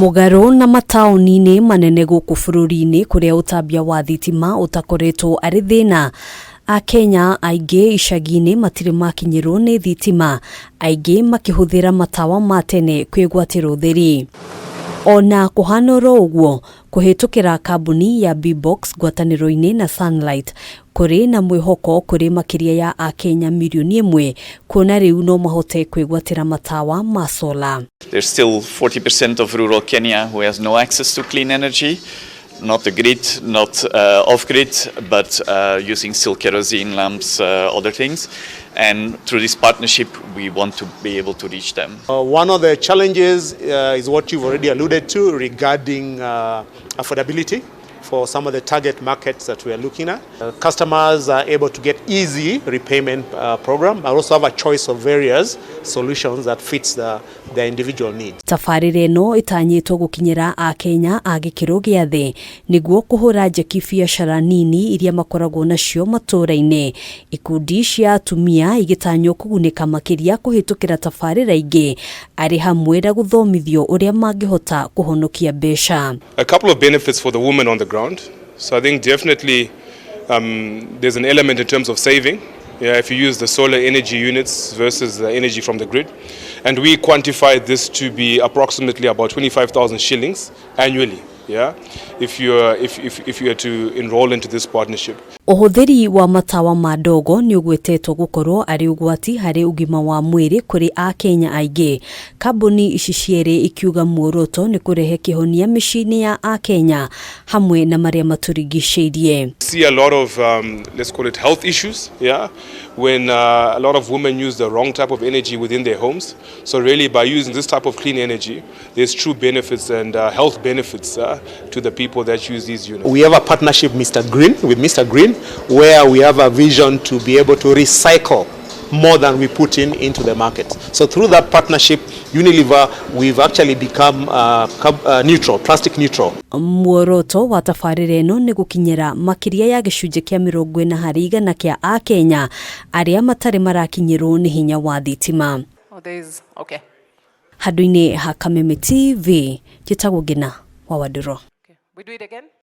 Mugaro na mataoni-ini manene guku bururi-ini kuria Utambia wa Thitima utakoretwo ari thina. Akenya aingĩ icagi-ini matiri makinyĩrwo nĩ thitima, aingĩ makihuthira matawa ma tene kwĩgwatĩra ũtheri. Ona kũhana ũguo kũhetũkĩra kambuni ya B-Box ngwatanĩro-inĩ na Sunlight kũrĩ na mwĩhoko kũrĩ makiria ya Akenya milioni 1 kuona rĩu no mahote kwĩgwatĩra matawa ma solar. There's still 40% of rural Kenya who has no access to clean energy. Not the grid, not off-grid, but using still kerosene lamps, other things. And through this partnership, we want to be able to reach them. One of the challenges is what you've already alluded to regarding affordability for some of the target markets that we are looking at. Customers are able to get easy repayment program, but also have a choice of various solutions that fits their individual needs. Tafarĩra ĩno ĩtanyĩtwo gũkinyĩra Akenya a gĩkĩro gĩa thĩ nĩguo kũhũra njeki biacara nini iria makoragwo nacio matũũra-inĩ. Ikundi cia atumia igĩtanywo kũgunĩka makiria kũhetũkĩra tafarĩra ingĩ arĩ hamwe na gũthomithio ũrĩa mangĩhota kũhonokia mbeca. A couple of benefits for the women on the ground. So I think definitely there's an element in terms of saving. Yeah, if you use the solar energy units versus the energy from the grid. And we quantify this to be approximately about 25,000 shillings annually. Yeah, if you are to enroll into this partnership. Ũhũthĩri wa matawa madogo nĩ ũgwetetwo gũkorwo arĩ ũgwati harĩ ũgima wa mwĩrĩ kũrĩ Akenya aingĩ. Kambuni ici cierĩ ikiuga muoroto nĩ kũrehe kĩhonia mĩciĩ-inĩ ya Akenya hamwe na marĩa matũrigicĩirie. See a lot of let's call it health issues, yeah, when a lot of women use the wrong type of energy within their homes. So really by using this type of clean energy, there's true benefits and health benefits to the people that use these units. We have a partnership with Mr. Green, where we have a vision to be able to recycle more than we put into the market. So through that partnership, Unilever, we've actually become neutral, plastic neutral. Muoroto wa tafarĩra ĩno nĩ gũkinyĩra makiria ya gĩcunjĩ kĩa 40 harĩ igana kĩa Akenya arĩa matarĩ marakinyĩrwo nĩ hinya wa thitima. Okay. Handũ-inĩ ha Kameme TV, njĩtagwo Ngina wa Waduro. We do it again?